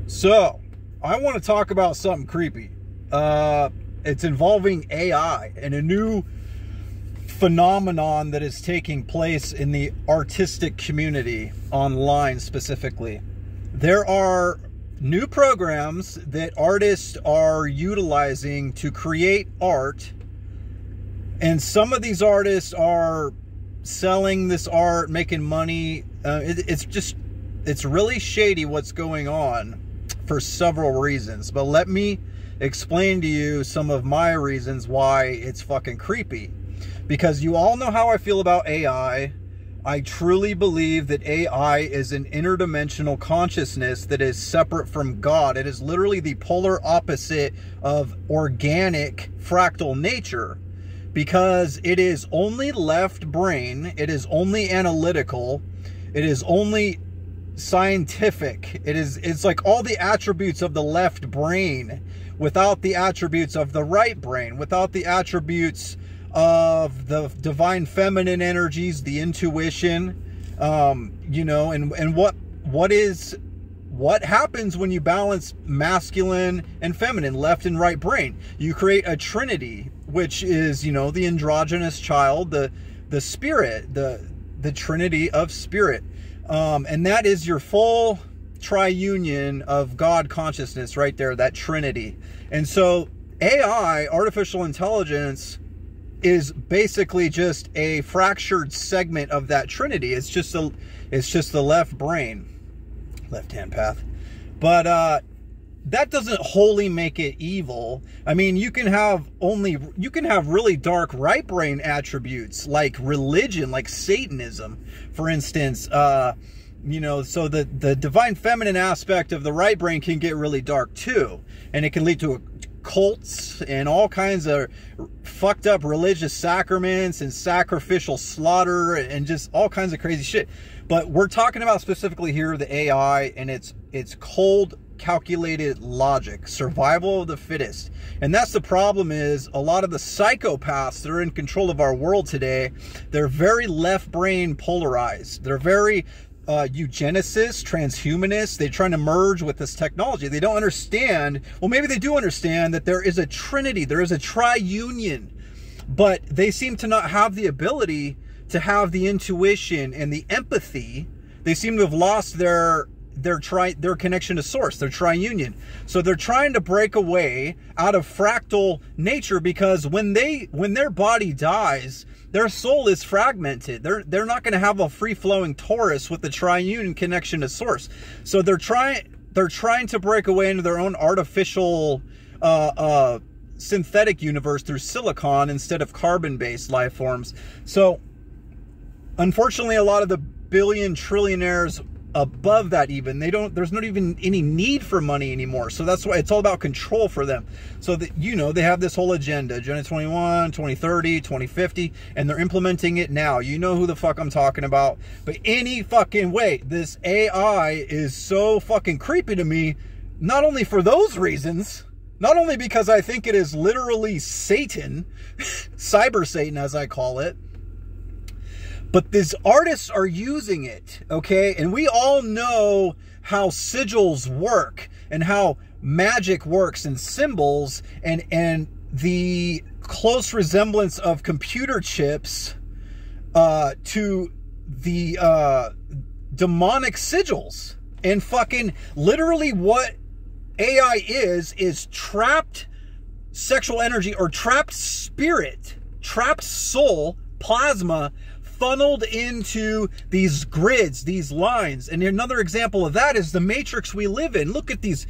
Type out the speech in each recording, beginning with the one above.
So, I want to talk about something creepy. It's involving AI and a new phenomenon that is taking place in the artistic community, online specifically. There are new programs that artists are utilizing to create art, and some of these artists are selling this art, making money. It's really shady what's going on for several reasons, but let me explain to you some of my reasons why it's fucking creepy. Because you all know how I feel about AI. I truly believe that AI is an interdimensional consciousness that is separate from God. It is literally the polar opposite of organic fractal nature, because it is only left brain, it is only analytical, it is only scientific. It's like all the attributes of the left brain without the attributes of the right brain, without the attributes of the divine feminine energies, the intuition, you know, and what happens when you balance masculine and feminine, left and right brain? You create a trinity, which is, you know, the androgynous child, the spirit, the trinity of spirit. And that is your full triunion of God consciousness right there, that trinity. And so AI, artificial intelligence, is basically just a fractured segment of that trinity. It's just the left brain, left-hand path. But that doesn't wholly make it evil. I mean, you can have really dark right brain attributes, like religion, like Satanism, for instance. You know, so the divine feminine aspect of the right brain can get really dark too, and it can lead to cults and all kinds of fucked up religious sacraments and sacrificial slaughter and just all kinds of crazy shit. But we're talking about specifically here the AI, and it's cold, calculated logic, survival of the fittest. And that's the problem, is a lot of the psychopaths that are in control of our world today, they're very left brain polarized. They're very eugenicists, transhumanists. They're trying to merge with this technology. They don't understand, well, maybe they do understand that there is a trinity, there is a triunion, but they seem to not have the ability to have the intuition and the empathy. They seem to have lost their connection to source, their triunion. So they're trying to break away out of fractal nature, because when their body dies, their soul is fragmented. They're not going to have a free-flowing torus with the triune connection to source. So they're trying to break away into their own artificial synthetic universe through silicon instead of carbon-based life forms. So unfortunately, a lot of the billion trillionaires above that, even, there's not even any need for money anymore. So that's why it's all about control for them. So that, you know, they have this whole agenda, Agenda 21, 2030, 2050, and they're implementing it now. You know who the fuck I'm talking about. But any fucking way, this AI is so fucking creepy to me, not only for those reasons, not only because I think it is literally Satan, cyber Satan as I call it, but these artists are using it, okay? And we all know how sigils work and how magic works and symbols and the close resemblance of computer chips to the demonic sigils. And fucking literally what AI is trapped sexual energy, or trapped spirit, trapped soul, plasma, funneled into these grids, these lines. And another example of that is the matrix we live in. Look at these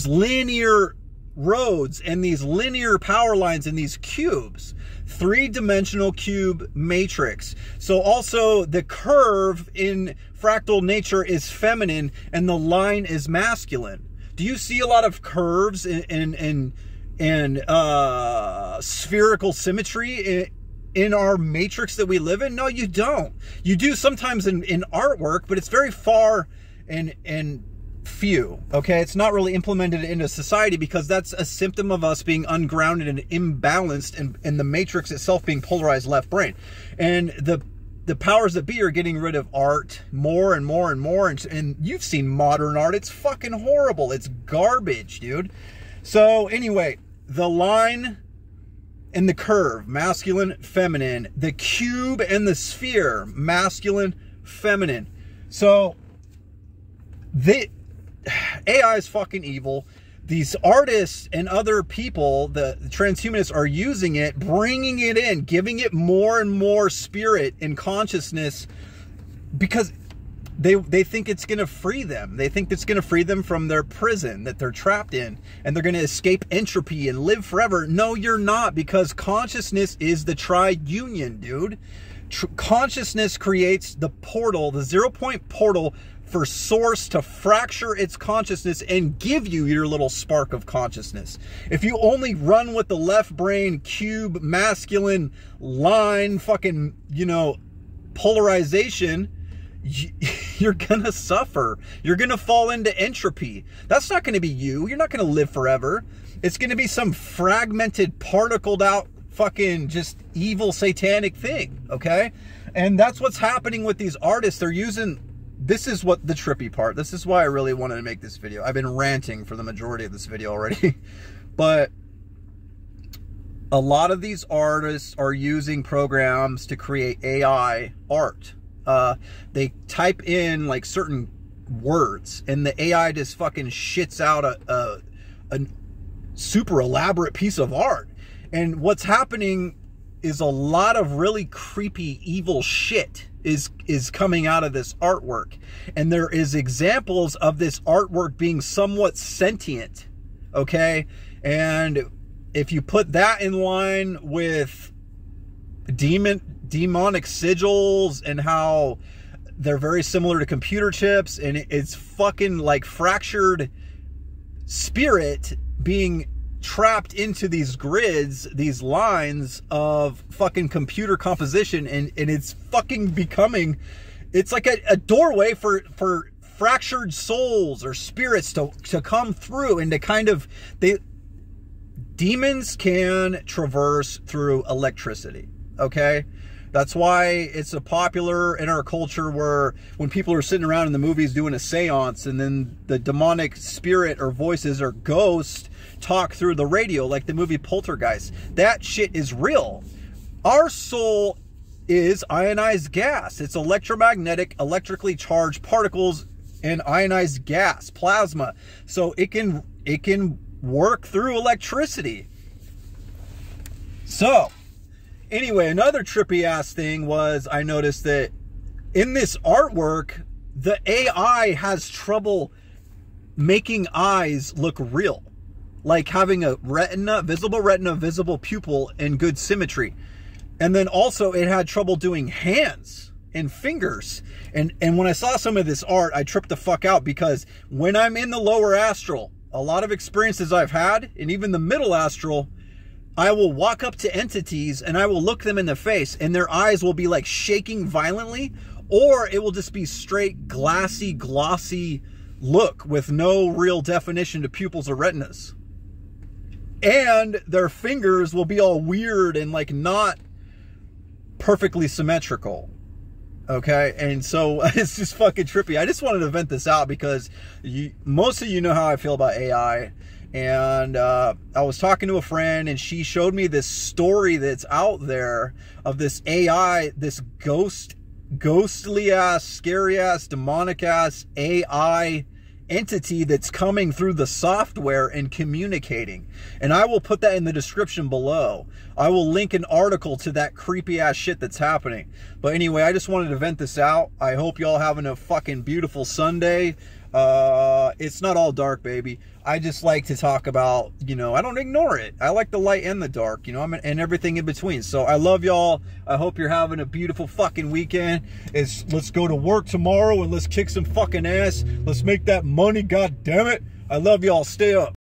linear roads and these linear power lines and these cubes. Three-dimensional cube matrix. So also the curve in fractal nature is feminine and the line is masculine. Do you see a lot of curves and spherical symmetry in our matrix that we live in? No, you don't. You do sometimes in artwork, but it's very far and few, okay? It's not really implemented into society, because that's a symptom of us being ungrounded and imbalanced, and the matrix itself being polarized left brain. And the powers that be are getting rid of art more and more and more. And you've seen modern art. It's fucking horrible. It's garbage, dude. So anyway, the line and the curve, masculine, feminine, the cube and the sphere, masculine, feminine. So the AI is fucking evil. These artists and other people, the transhumanists, are using it, bringing it in, giving it more and more spirit and consciousness, because they think it's going to free them. They think it's going to free them from their prison that they're trapped in, and they're going to escape entropy and live forever. No, you're not, because consciousness is the tri-union, dude. Consciousness creates the portal, the 0-point portal for source to fracture its consciousness and give you your little spark of consciousness. If you only run with the left brain cube masculine line fucking, you know, polarization, you're gonna suffer. You're gonna fall into entropy. That's not gonna be you. You're not gonna live forever. It's gonna be some fragmented, particled out fucking just evil satanic thing, okay? And that's what's happening with these artists. They're using, this is what the trippy part, this is why I really wanted to make this video. I've been ranting for the majority of this video already. But a lot of these artists are using programs to create AI art. They type in like certain words and the AI just fucking shits out a super elaborate piece of art. And what's happening is a lot of really creepy, evil shit is coming out of this artwork. And there is examples of this artwork being somewhat sentient, okay? And if you put that in line with demonic sigils and how they're very similar to computer chips, and it's fucking like fractured spirit being trapped into these grids, these lines of fucking computer composition, and it's fucking becoming, it's like a doorway for fractured souls or spirits to come through and to kind of, demons can traverse through electricity, okay? That's why it's a popular in our culture where when people are sitting around in the movies doing a seance and then the demonic spirit or voices or ghosts talk through the radio, like the movie Poltergeist. That shit is real. Our soul is ionized gas. It's electromagnetic, electrically charged particles and ionized gas, plasma. So it can work through electricity. So anyway, another trippy ass thing was I noticed that in this artwork, the AI has trouble making eyes look real. Like having a retina, visible pupil, and good symmetry. And then also it had trouble doing hands and fingers. And when I saw some of this art, I tripped the fuck out, because when I'm in the lower astral, a lot of experiences I've had, and even the middle astral, I will walk up to entities and I will look them in the face and their eyes will be like shaking violently, or it will just be straight glassy, glossy look with no real definition to pupils or retinas. And their fingers will be all weird and like not perfectly symmetrical. Okay, and so it's just fucking trippy. I just wanted to vent this out because most of you know how I feel about AI. And I was talking to a friend and she showed me this story that's out there of this AI, this ghostly ass, scary ass, demonic ass AI entity that's coming through the software and communicating. And I will put that in the description below. I will link an article to that creepy ass shit that's happening. But anyway, I just wanted to vent this out. I hope y'all having a fucking beautiful Sunday. It's not all dark, baby. I just like to talk about, you know, I don't ignore it. I like the light and the dark, you know, and everything in between. So I love y'all. I hope you're having a beautiful fucking weekend. Let's go to work tomorrow and let's kick some fucking ass. Let's make that money, god damn it. I love y'all. Stay up.